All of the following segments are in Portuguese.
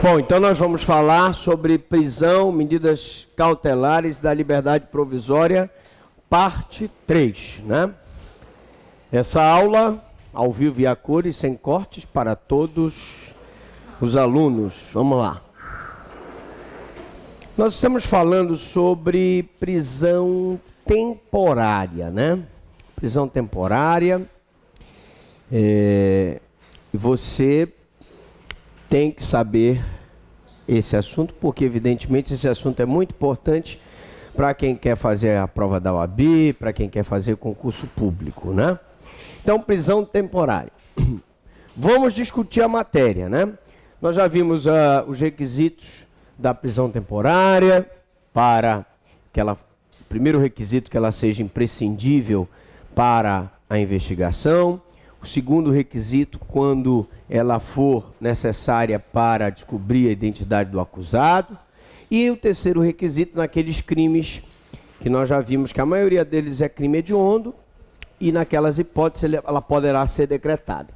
Bom, então nós vamos falar sobre prisão, medidas cautelares da liberdade provisória, parte 3, né? Essa aula, ao vivo e a cores, sem cortes, para todos os alunos. Vamos lá. Nós estamos falando sobre prisão temporária, né? Prisão temporária. E você tem que saber esse assunto, porque evidentemente esse assunto é muito importante para quem quer fazer a prova da OAB, para quem quer fazer concurso público, né? Então, prisão temporária. Vamos discutir a matéria, né? Nós já vimos os requisitos da prisão temporária, para que ela, primeiro requisito, que ela seja imprescindível para a investigação. O segundo requisito, quando ela for necessária para descobrir a identidade do acusado. E o terceiro requisito, naqueles crimes que nós já vimos que a maioria deles é crime hediondo, e naquelas hipóteses ela poderá ser decretada.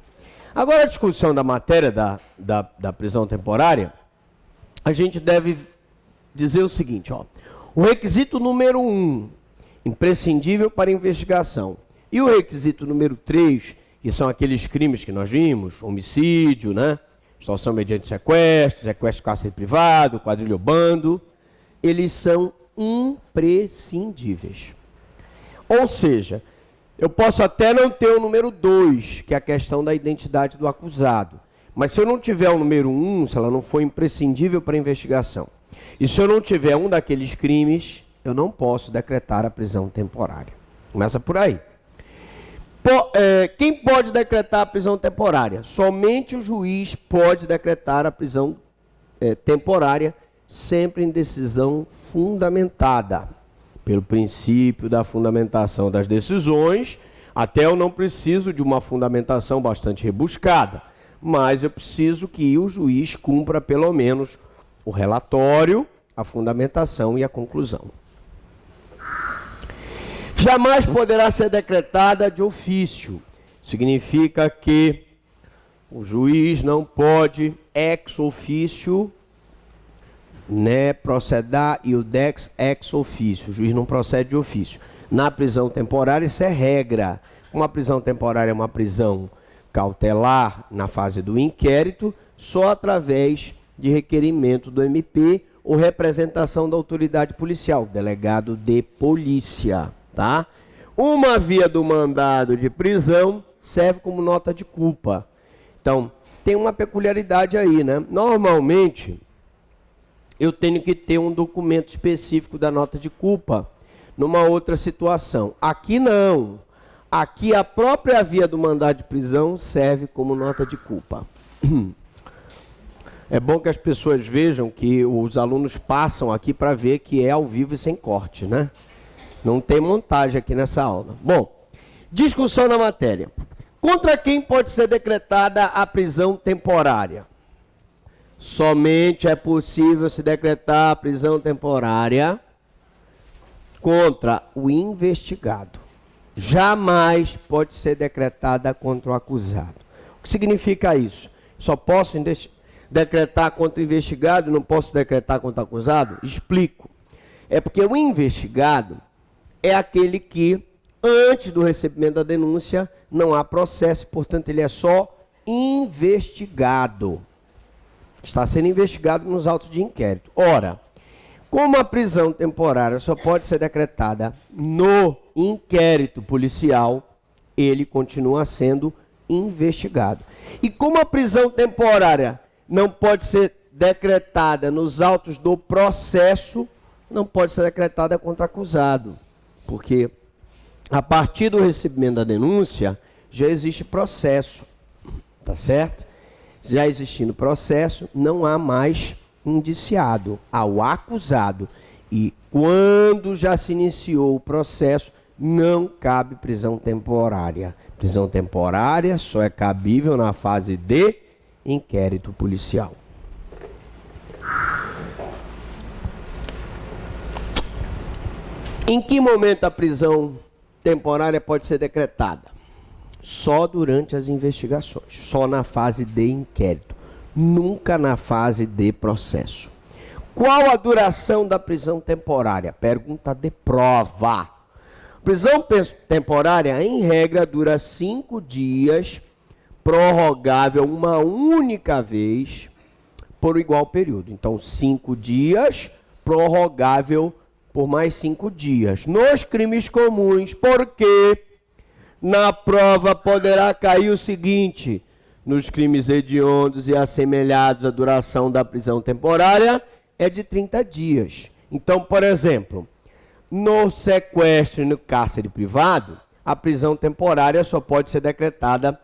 Agora, a discussão da matéria da prisão temporária, a gente deve dizer o seguinte, ó. O requisito número 1, imprescindível para investigação. E o requisito número 3, que são aqueles crimes que nós vimos, homicídio, né? Extorsão mediante sequestro, sequestro de cárcere privado, quadrilha ou bando, eles são imprescindíveis. Ou seja, eu posso até não ter o número 2, que é a questão da identidade do acusado, mas se eu não tiver o número 1, se ela não for imprescindível para a investigação, e se eu não tiver um daqueles crimes, eu não posso decretar a prisão temporária. Começa por aí. Quem pode decretar a prisão temporária? Somente o juiz pode decretar a prisão temporária, sempre em decisão fundamentada. Pelo princípio da fundamentação das decisões, até eu não preciso de uma fundamentação bastante rebuscada, mas eu preciso que o juiz cumpra pelo menos o relatório, a fundamentação e a conclusão. Jamais poderá ser decretada de ofício. Significa que o juiz não pode ex officio, né, procedar iudex ex officio. O juiz não procede de ofício. Na prisão temporária, isso é regra. Uma prisão temporária é uma prisão cautelar na fase do inquérito, só através de requerimento do MP ou representação da autoridade policial, delegado de polícia. Tá? Uma via do mandado de prisão serve como nota de culpa. Então, tem uma peculiaridade aí, né? Normalmente, eu tenho que ter um documento específico da nota de culpa numa outra situação. Aqui não. Aqui a própria via do mandado de prisão serve como nota de culpa. É bom que as pessoas vejam que os alunos passam aqui para ver que é ao vivo e sem corte, né? Não tem montagem aqui nessa aula. Bom, discussão na matéria. Contra quem pode ser decretada a prisão temporária? Somente é possível se decretar a prisão temporária contra o investigado. Jamais pode ser decretada contra o acusado. O que significa isso? Só posso decretar contra o investigado e não posso decretar contra o acusado? Explico. É porque o investigado é aquele que, antes do recebimento da denúncia, não há processo, portanto, ele é só investigado. Está sendo investigado nos autos de inquérito. Ora, como a prisão temporária só pode ser decretada no inquérito policial, ele continua sendo investigado. E como a prisão temporária não pode ser decretada nos autos do processo, não pode ser decretada contra acusado. Porque a partir do recebimento da denúncia, já existe processo, tá certo? Já existindo processo, não há mais indiciado, há o acusado. E quando já se iniciou o processo, não cabe prisão temporária. Prisão temporária só é cabível na fase de inquérito policial. Em que momento a prisão temporária pode ser decretada? Só durante as investigações, só na fase de inquérito. nunca na fase de processo. Qual a duração da prisão temporária? Pergunta de prova. Prisão temporária, em regra, dura 5 dias, prorrogável uma única vez por igual período. Então, 5 dias, prorrogável por mais 5 dias. Nos crimes comuns, porque na prova poderá cair o seguinte: nos crimes hediondos e assemelhados, a duração da prisão temporária é de 30 dias. Então, por exemplo, no sequestro e no cárcere privado, a prisão temporária só pode ser decretada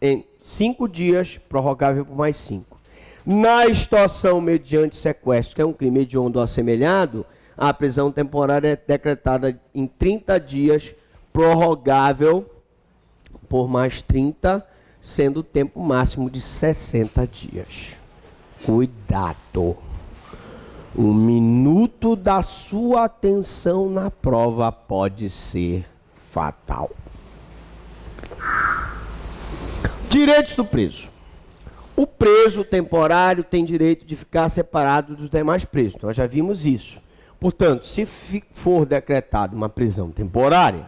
em 5 dias, prorrogável por mais 5. Na extorsão mediante sequestro, que é um crime hediondo ou assemelhado, a prisão temporária é decretada em 30 dias, prorrogável por mais 30, sendo o tempo máximo de 60 dias. Cuidado! 1 minuto da sua atenção na prova pode ser fatal. Direitos do preso. O preso temporário tem direito de ficar separado dos demais presos. Nós já vimos isso. Portanto, se for decretada uma prisão temporária,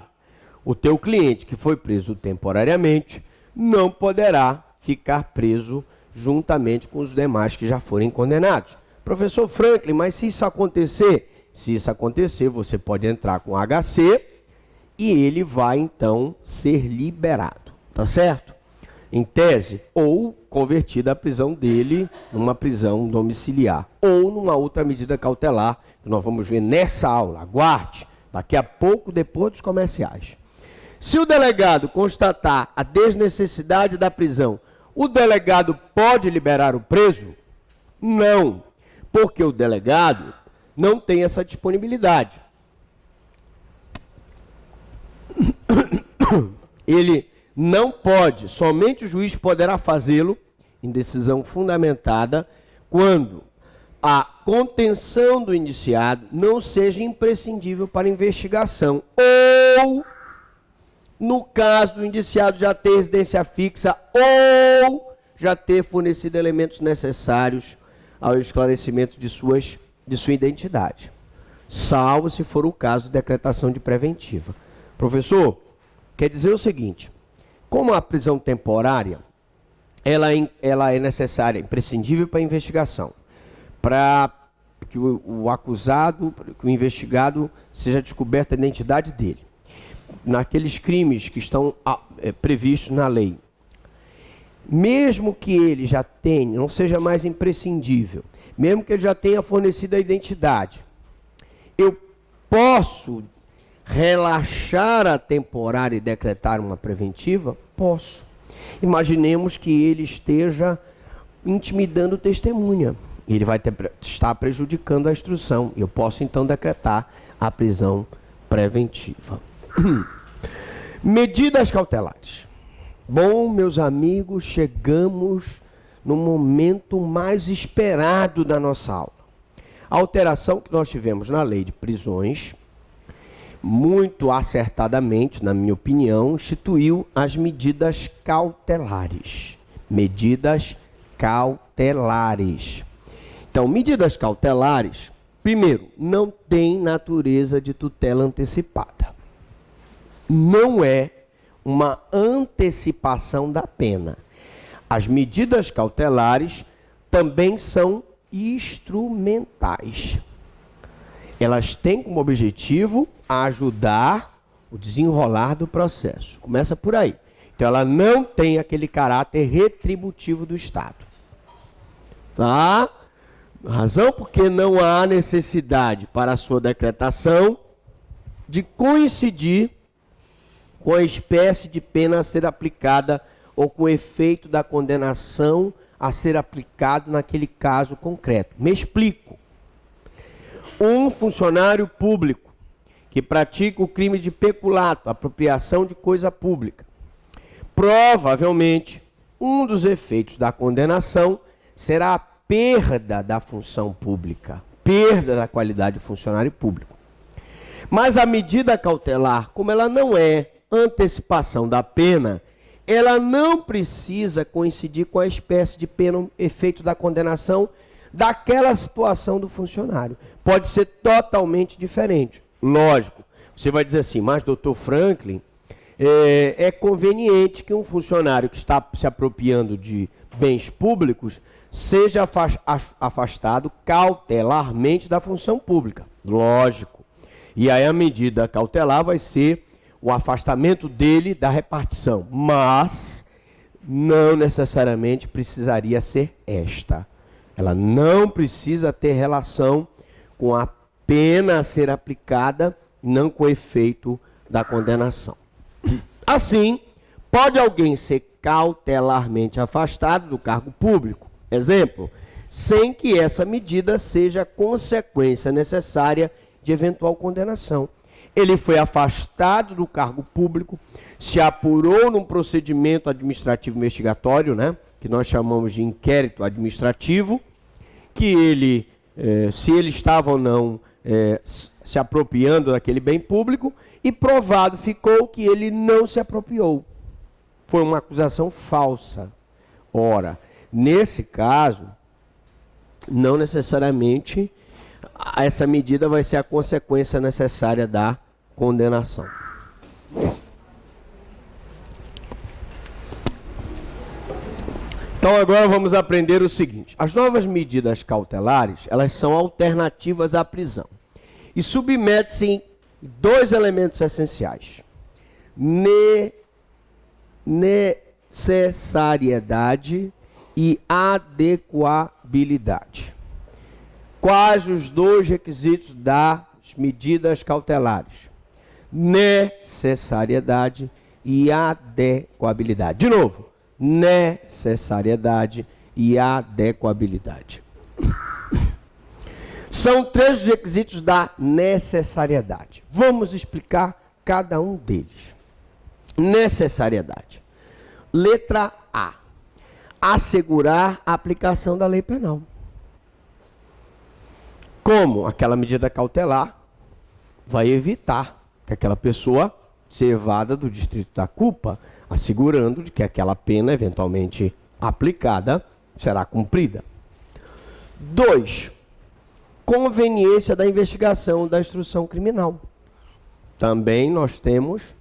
o teu cliente que foi preso temporariamente não poderá ficar preso juntamente com os demais que já forem condenados. Professor Franklin, mas se isso acontecer? Se isso acontecer, você pode entrar com HC e ele vai então ser liberado, tá certo? Em tese, ou convertida a prisão dele numa prisão domiciliar, ou numa outra medida cautelar, que nós vamos ver nessa aula. Aguarde, daqui a pouco, depois dos comerciais. Se o delegado constatar a desnecessidade da prisão, o delegado pode liberar o preso? Não, porque o delegado não tem essa disponibilidade. Ele não pode, somente o juiz poderá fazê-lo em decisão fundamentada quando a contenção do indiciado não seja imprescindível para a investigação ou, no caso do indiciado já ter residência fixa ou já ter fornecido elementos necessários ao esclarecimento de sua identidade, salvo se for o caso de decretação de preventiva. Professor, quer dizer o seguinte: como a prisão temporária, ela é necessária, imprescindível para a investigação, para que o acusado, que o investigado, seja descoberta a identidade dele, naqueles crimes que estão previstos na lei. Mesmo que ele já tenha, não seja mais imprescindível, mesmo que ele já tenha fornecido a identidade, eu posso relaxar a temporária e decretar uma preventiva? Posso. Imaginemos que ele esteja intimidando testemunha. Ele vai estar prejudicando a instrução. Eu posso então decretar a prisão preventiva. Medidas cautelares. Bom, meus amigos, chegamos no momento mais esperado da nossa aula. A alteração que nós tivemos na lei de prisões, muito acertadamente, na minha opinião, instituiu as medidas cautelares. Medidas cautelares. Então, medidas cautelares, primeiro, não tem natureza de tutela antecipada. Não é uma antecipação da pena. As medidas cautelares também são instrumentais. Elas têm como objetivo ajudar o desenrolar do processo. Começa por aí. Então, ela não tem aquele caráter retributivo do Estado. Tá? Razão porque não há necessidade para a sua decretação de coincidir com a espécie de pena a ser aplicada ou com o efeito da condenação a ser aplicado naquele caso concreto. Me explico. Um funcionário público que pratica o crime de peculato, apropriação de coisa pública, provavelmente um dos efeitos da condenação será a perda da função pública, perda da qualidade de funcionário público. Mas a medida cautelar, como ela não é antecipação da pena, ela não precisa coincidir com a espécie de pena, efeito da condenação daquela situação do funcionário. Pode ser totalmente diferente. Lógico, você vai dizer assim, mas doutor Franklin, é conveniente que um funcionário que está se apropriando de bens públicos seja afastado cautelarmente da função pública. Lógico. E aí a medida cautelar vai ser o afastamento dele da repartição. Mas não necessariamente precisaria ser esta. Ela não precisa ter relação com a pena a ser aplicada, não com o efeito da condenação. Assim, pode alguém ser cautelarmente afastado do cargo público, exemplo, sem que essa medida seja consequência necessária de eventual condenação. Ele foi afastado do cargo público, se apurou num procedimento administrativo investigatório, né, que nós chamamos de inquérito administrativo, que ele, se ele estava ou não se apropriando daquele bem público, e provado ficou que ele não se apropriou. Foi uma acusação falsa. Ora, nesse caso, não necessariamente essa medida vai ser a consequência necessária da condenação. Então agora vamos aprender o seguinte. As novas medidas cautelares, elas são alternativas à prisão. E submetem-se dois elementos essenciais. Necessariedade e adequabilidade. Quais os dois requisitos das medidas cautelares? Necessariedade e adequabilidade. De novo, necessariedade e adequabilidade. São três os requisitos da necessariedade. Vamos explicar cada um deles. Necessariedade. Letra A. Assegurar a aplicação da lei penal. Como aquela medida cautelar vai evitar que aquela pessoa seja evada do distrito da culpa, assegurando de que aquela pena eventualmente aplicada será cumprida. 2. Conveniência da investigação da instrução criminal. Também nós temos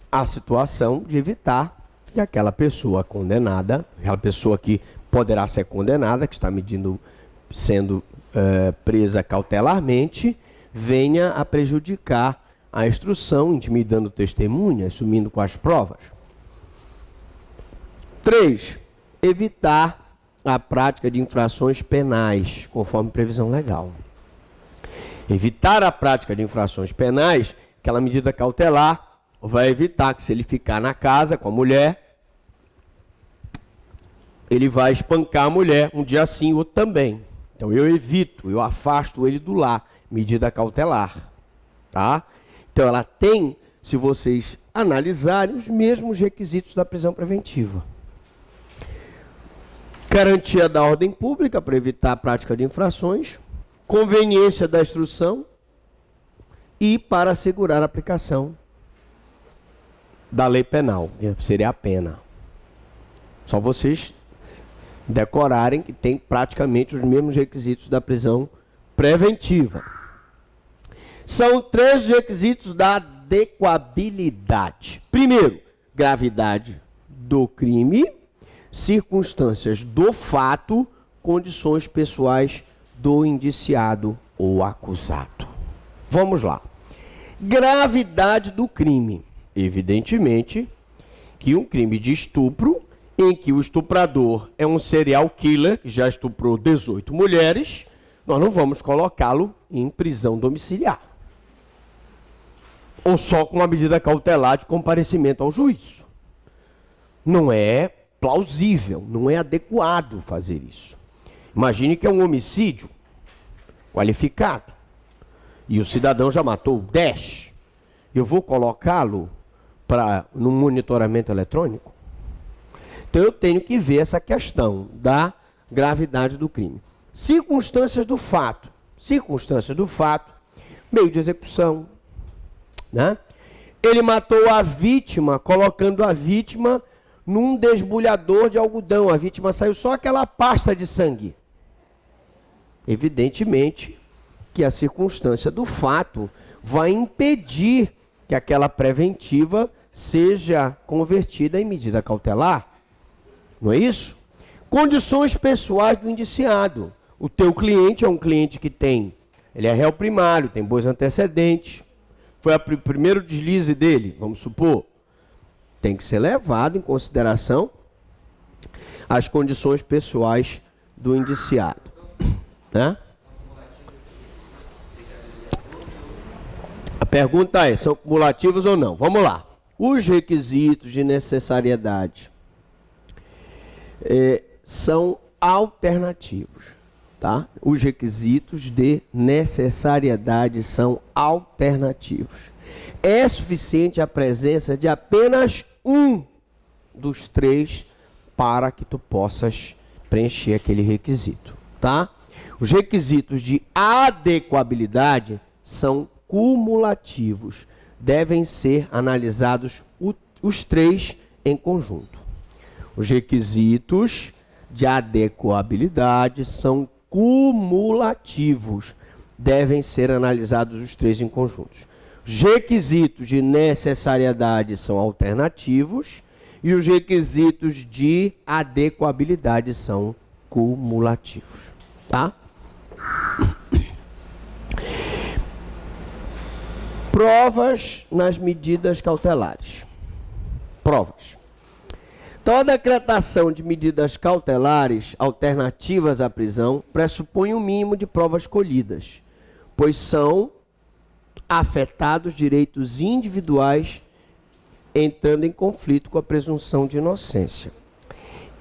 a situação de evitar que aquela pessoa condenada, aquela pessoa que poderá ser condenada, que está sendo presa cautelarmente, venha a prejudicar a instrução, intimidando testemunhas, sumindo com as provas. 3. Evitar a prática de infrações penais, conforme previsão legal. Evitar a prática de infrações penais, aquela medida cautelar vai evitar que, se ele ficar na casa com a mulher, ele vai espancar a mulher um dia sim, outro também. Então eu evito, eu afasto ele do lar, medida cautelar, tá? Então ela tem, se vocês analisarem, os mesmos requisitos da prisão preventiva. Garantia da ordem pública para evitar a prática de infrações, conveniência da instrução e para assegurar a aplicação da lei penal, que seria a pena. Só vocês decorarem que tem praticamente os mesmos requisitos da prisão preventiva. São três requisitos da adequabilidade. Primeiro, gravidade do crime, circunstâncias do fato, condições pessoais do indiciado ou acusado. Vamos lá. Gravidade do crime. Evidentemente que um crime de estupro, em que o estuprador é um serial killer, que já estuprou 18 mulheres, nós não vamos colocá-lo em prisão domiciliar. Ou só com uma medida cautelar de comparecimento ao juízo. Não é plausível, não é adequado fazer isso. Imagine que é um homicídio qualificado e o cidadão já matou 10. Eu vou colocá-lo no monitoramento eletrônico? Então eu tenho que ver essa questão da gravidade do crime. Circunstâncias do fato. Circunstâncias do fato, meio de execução, né? Ele matou a vítima, colocando a vítima num desbulhador de algodão. A vítima saiu só aquela pasta de sangue. Evidentemente que a circunstância do fato vai impedir que aquela preventiva seja convertida em medida cautelar. Não é isso? Condições pessoais do indiciado. O teu cliente é um cliente que ele é réu primário, tem bons antecedentes. Foi o primeiro deslize dele, vamos supor. Tem que ser levado em consideração as condições pessoais do indiciado. Né? A pergunta é, são cumulativos ou não? Vamos lá. Os requisitos de necessariedade são alternativos. Tá? Os requisitos de necessariedade são alternativos. É suficiente a presença de apenas um dos três para que tu possas preencher aquele requisito. Tá? Os requisitos de adequabilidade são cumulativos. Devem ser analisados os três em conjunto. Os requisitos de adequabilidade são cumulativos. Devem ser analisados os três em conjunto. Os requisitos de necessariedade são alternativos e os requisitos de adequabilidade são cumulativos. Tá? Provas nas medidas cautelares. Provas. Então, a decretação de medidas cautelares alternativas à prisão pressupõe um mínimo de provas colhidas, pois são afetados direitos individuais, entrando em conflito com a presunção de inocência.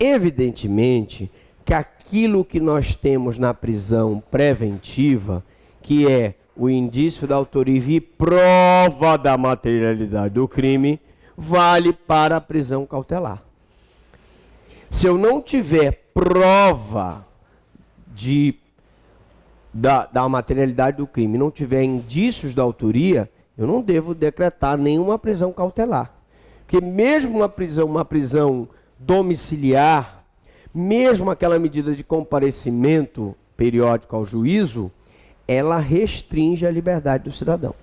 Evidentemente que aquilo que nós temos na prisão preventiva, que é o indício da autoria e prova da materialidade do crime, vale para a prisão cautelar. Se eu não tiver prova da materialidade do crime, não tiver indícios da autoria, eu não devo decretar nenhuma prisão cautelar. Porque mesmo uma prisão domiciliar, mesmo aquela medida de comparecimento periódico ao juízo, ela restringe a liberdade do cidadão.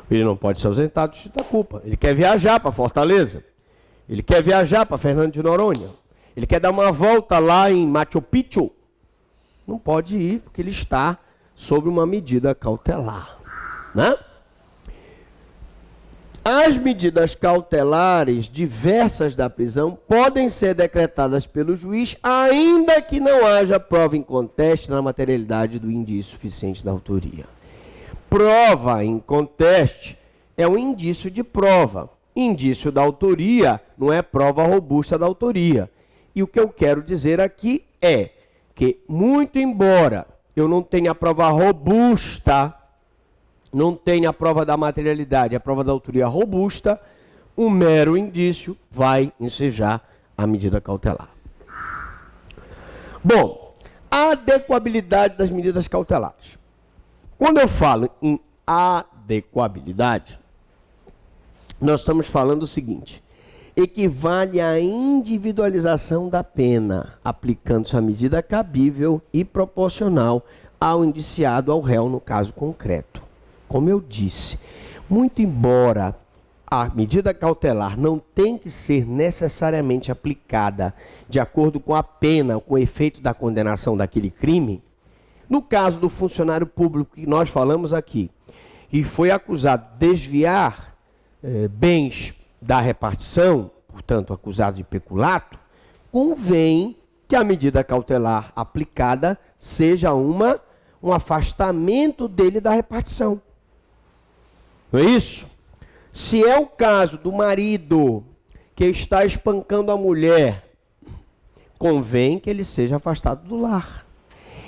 Ele não pode se ausentar do sítio da culpa. Ele quer viajar para Fortaleza. Ele quer viajar para Fernando de Noronha. Ele quer dar uma volta lá em Machu Picchu. Não pode ir, porque ele está sob uma medida cautelar. Né? As medidas cautelares diversas da prisão podem ser decretadas pelo juiz, ainda que não haja prova em conteste na materialidade do indício suficiente da autoria. Prova em conteste é um indício de prova. Indício da autoria não é prova robusta da autoria. E o que eu quero dizer aqui é que, muito embora eu não tenha prova robusta, não tenha a prova da materialidade, a prova da autoria robusta, um mero indício vai ensejar a medida cautelar. Bom, a adequabilidade das medidas cautelares. Quando eu falo em adequabilidade, nós estamos falando o seguinte: equivale à individualização da pena, aplicando-se a medida cabível e proporcional ao indiciado, ao réu, no caso concreto. Como eu disse, muito embora a medida cautelar não tem que ser necessariamente aplicada de acordo com a pena, com o efeito da condenação daquele crime, no caso do funcionário público que nós falamos aqui, e foi acusado de desviar bens da repartição, portanto acusado de peculato, convém que a medida cautelar aplicada seja um afastamento dele da repartição. Não é isso? Se é o caso do marido que está espancando a mulher, convém que ele seja afastado do lar.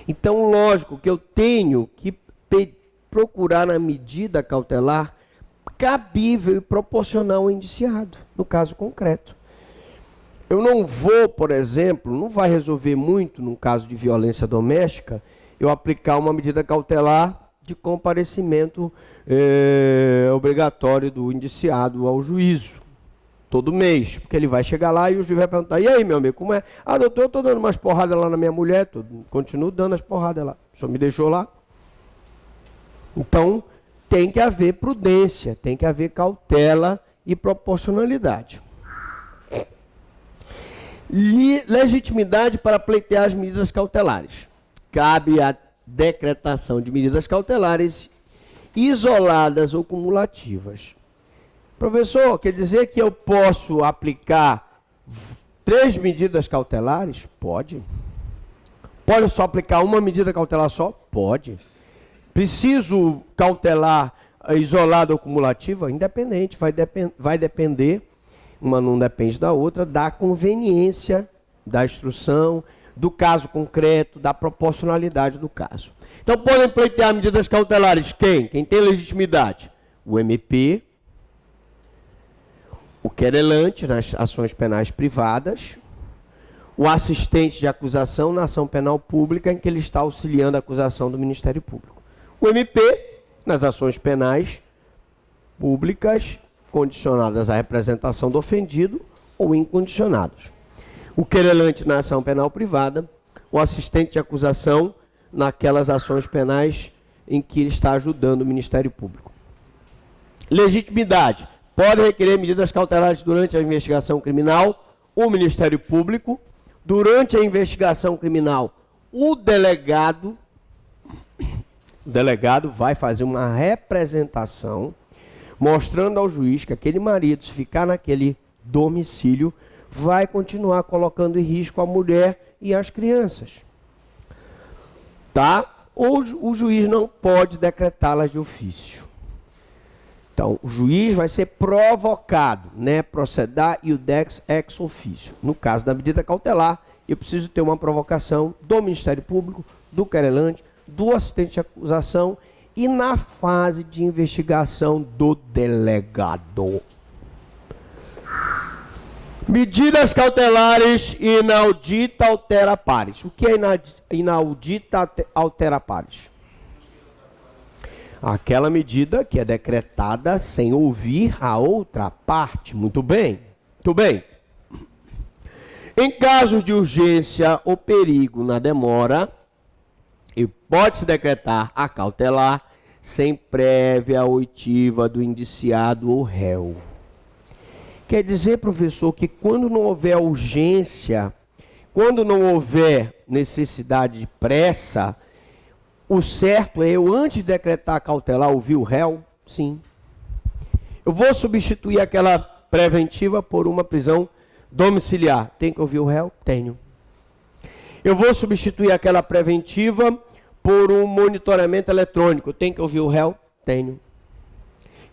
Então, lógico que eu tenho que procurar na medida cautelar cabível e proporcional ao indiciado, no caso concreto. Eu não vou, por exemplo, não vai resolver muito, num caso de violência doméstica, eu aplicar uma medida cautelar de comparecimento obrigatório do indiciado ao juízo. todo mês, porque ele vai chegar lá e o juiz vai perguntar, e aí, meu amigo, como é? Ah, doutor, eu estou dando umas porradas lá na minha mulher, continuo dando as porradas lá, o senhor me deixou lá. Então, tem que haver prudência, tem que haver cautela e proporcionalidade. Legitimidade para pleitear as medidas cautelares. Cabe a decretação de medidas cautelares isoladas ou cumulativas. Professor, quer dizer que eu posso aplicar 3 medidas cautelares? Pode. Pode só aplicar uma medida cautelar só? Pode. Preciso cautelar isolada ou cumulativa? Independente, vai depender, uma não depende da outra, da conveniência da instrução, do caso concreto, da proporcionalidade do caso. Então, podem pleitear medidas cautelares quem? Quem tem legitimidade? O MP, o querelante nas ações penais privadas, o assistente de acusação na ação penal pública em que ele está auxiliando a acusação do Ministério Público. O MP, nas ações penais públicas, condicionadas à representação do ofendido ou incondicionados. O querelante na ação penal privada, o assistente de acusação naquelas ações penais em que ele está ajudando o Ministério Público. Legitimidade. Pode requerer medidas cautelares durante a investigação criminal, o Ministério Público. Durante a investigação criminal, o delegado vai fazer uma representação mostrando ao juiz que aquele marido, se ficar naquele domicílio, vai continuar colocando em risco a mulher e as crianças. Tá? O juiz não pode decretá-las de ofício. Então, o juiz vai ser provocado, né? Procedar e o dex ex officio. No caso da medida cautelar, eu preciso ter uma provocação do Ministério Público, do querelante, do assistente de acusação e na fase de investigação do delegado. Medidas cautelares inaudita altera pares. O que é inaudita altera pares? Aquela medida que é decretada sem ouvir a outra parte. Muito bem, muito bem. Em casos de urgência ou perigo na demora, pode-se decretar a cautelar sem prévia oitiva do indiciado ou réu. Quer dizer, professor, que quando não houver urgência, quando não houver necessidade de pressa, o certo é eu, antes de decretar a cautelar, ouvir o réu? Sim. Eu vou substituir aquela preventiva por uma prisão domiciliar. Tem que ouvir o réu? Tenho. Eu vou substituir aquela preventiva por um monitoramento eletrônico. Tem que ouvir o réu? Tenho.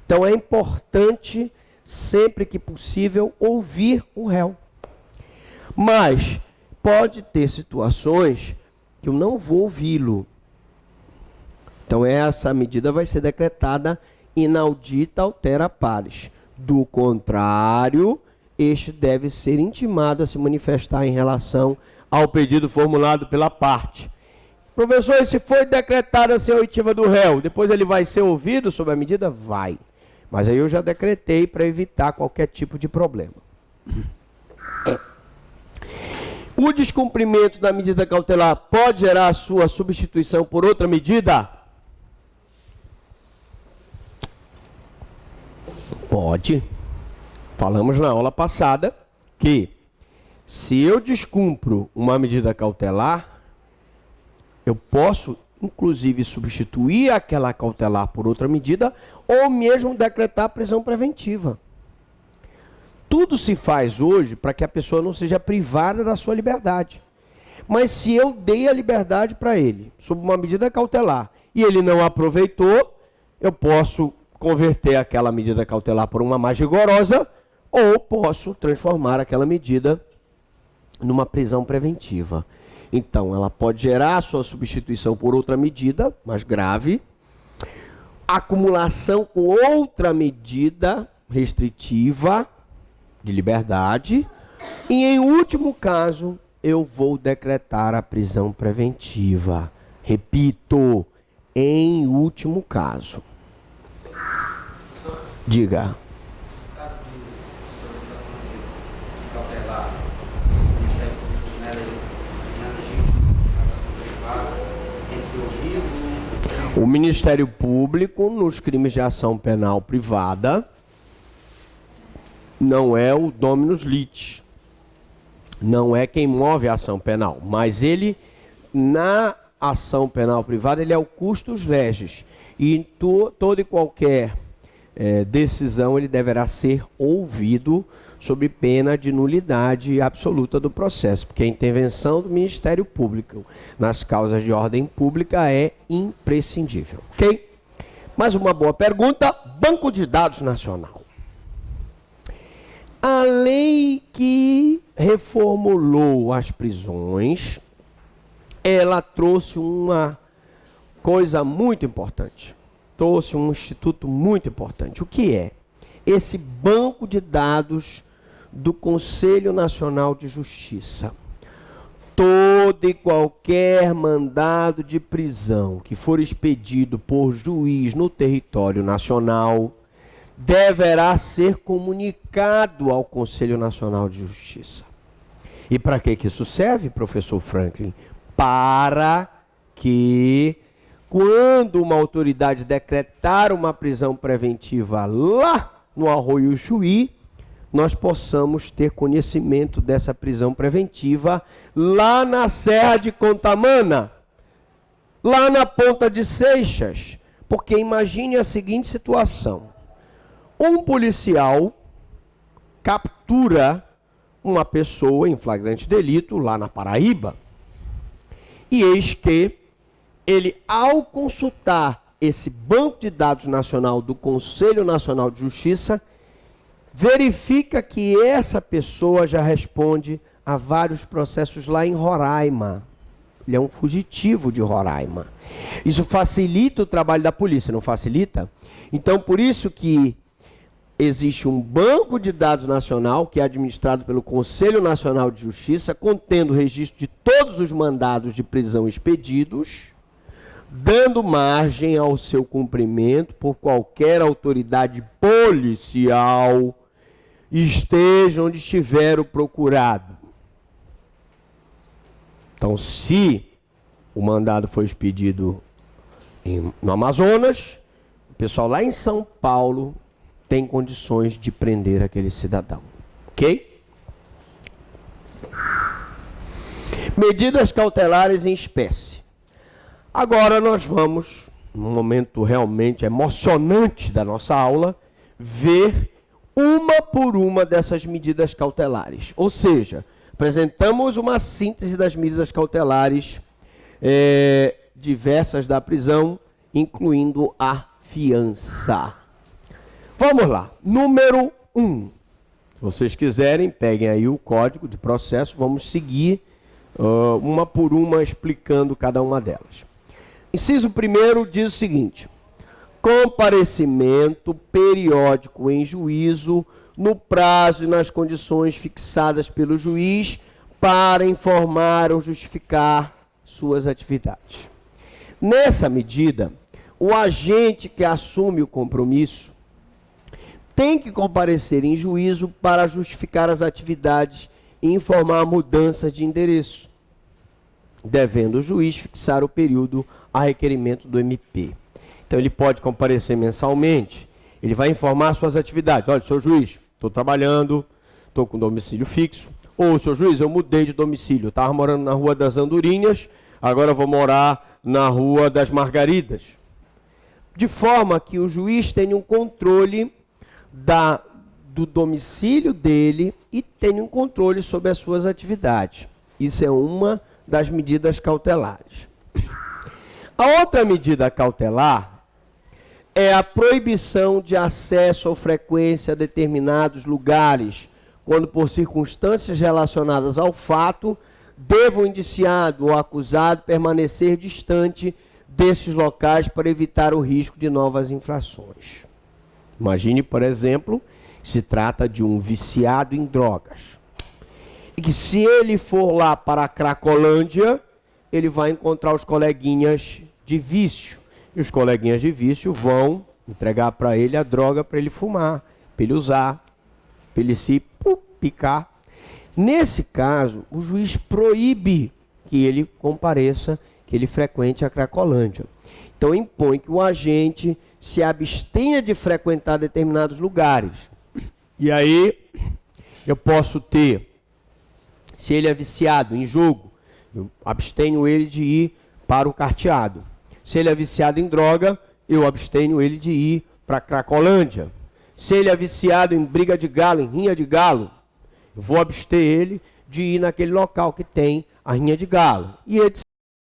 Então é importante, sempre que possível, ouvir o réu. Mas pode ter situações que eu não vou ouvi-lo. Então essa medida vai ser decretada inaudita altera pares. Do contrário, este deve ser intimado a se manifestar em relação ao pedido formulado pela parte. Professor, e se foi decretada sem a oitiva do réu, depois ele vai ser ouvido sobre a medida? Vai. Mas aí eu já decretei para evitar qualquer tipo de problema. O descumprimento da medida cautelar pode gerar a sua substituição por outra medida? Pode. Falamos na aula passada que se eu descumpro uma medida cautelar, eu posso, inclusive, substituir aquela cautelar por outra medida ou mesmo decretar prisão preventiva. Tudo se faz hoje para que a pessoa não seja privada da sua liberdade. Mas se eu dei a liberdade para ele, sob uma medida cautelar, e ele não aproveitou, eu posso converter aquela medida cautelar por uma mais rigorosa ou posso transformar aquela medida numa prisão preventiva. Então, ela pode gerar a sua substituição por outra medida, mais grave, acumulação com outra medida restritiva de liberdade, e em último caso, eu vou decretar a prisão preventiva. Repito, em último caso. Diga. No caso de solicitação O Ministério Público, nos crimes de ação penal privada, não é o dominus litis, não é quem move a ação penal, mas ele, na ação penal privada, ele é o custos legis, e em toda e qualquer decisão ele deverá ser ouvido sob pena de nulidade absoluta do processo, porque a intervenção do Ministério Público nas causas de ordem pública é imprescindível. Ok? Mais uma boa pergunta. Banco de Dados Nacional. A lei que reformulou as prisões, ela trouxe uma coisa muito importante. Trouxe um instituto muito importante. O que é? Esse banco de dados do Conselho Nacional de Justiça. Todo e qualquer mandado de prisão que for expedido por juiz no território nacional deverá ser comunicado ao Conselho Nacional de Justiça. E para que isso serve, professor Franklin? Para que, quando uma autoridade decretar uma prisão preventiva lá no Arroio Chuí, nós possamos ter conhecimento dessa prisão preventiva lá na Serra de Contamana, lá na Ponta de Seixas. Porque imagine a seguinte situação: um policial captura uma pessoa em flagrante delito lá na Paraíba, e eis que ele, ao consultar esse banco de dados nacional do Conselho Nacional de Justiça, verifica que essa pessoa já responde a vários processos lá em Roraima. Ele é um fugitivo de Roraima. Isso facilita o trabalho da polícia, não facilita? Então, por isso que existe um banco de dados nacional, que é administrado pelo Conselho Nacional de Justiça, contendo o registro de todos os mandados de prisão expedidos, dando margem ao seu cumprimento por qualquer autoridade policial, esteja onde estiver o procurado. Então, se o mandado foi expedido no Amazonas, o pessoal lá em São Paulo tem condições de prender aquele cidadão. Ok? Medidas cautelares em espécie. Agora nós vamos, num momento realmente emocionante da nossa aula, ver uma por uma dessas medidas cautelares. Ou seja, apresentamos uma síntese das medidas cautelares diversas da prisão, incluindo a fiança. Vamos lá. Número 1. Se vocês quiserem, peguem aí o código de processo, vamos seguir uma por uma explicando cada uma delas. Inciso 1 diz o seguinte: comparecimento periódico em juízo no prazo e nas condições fixadas pelo juiz para informar ou justificar suas atividades. Nessa medida, o agente que assume o compromisso tem que comparecer em juízo para justificar as atividades e informar mudanças de endereço, devendo o juiz fixar o período a requerimento do MP. Então, ele pode comparecer mensalmente, ele vai informar suas atividades. Olha, senhor juiz, estou trabalhando, estou com domicílio fixo. Ou, senhor juiz, eu mudei de domicílio, estava morando na Rua das Andorinhas, agora vou morar na Rua das Margaridas. De forma que o juiz tenha um controle do domicílio dele e tenha um controle sobre as suas atividades. Isso é uma das medidas cautelares. A outra medida cautelar é a proibição de acesso ou frequência a determinados lugares, quando por circunstâncias relacionadas ao fato, deva o indiciado ou acusado permanecer distante desses locais para evitar o risco de novas infrações. Imagine, por exemplo, que se trata de um viciado em drogas. E que se ele for lá para a Cracolândia, ele vai encontrar os coleguinhas de vício. E os coleguinhas de vício vão entregar para ele a droga para ele fumar, para ele usar, para ele se picar. Nesse caso, o juiz proíbe que ele compareça, que ele frequente a Cracolândia. Então impõe que o agente se abstenha de frequentar determinados lugares. E aí eu posso ter, se ele é viciado em jogo, eu abstenho ele de ir para o carteado. Se ele é viciado em droga, eu abstenho ele de ir para a Cracolândia. Se ele é viciado em briga de galo, em rinha de galo, eu vou abster ele de ir naquele local que tem a rinha de galo. E etc.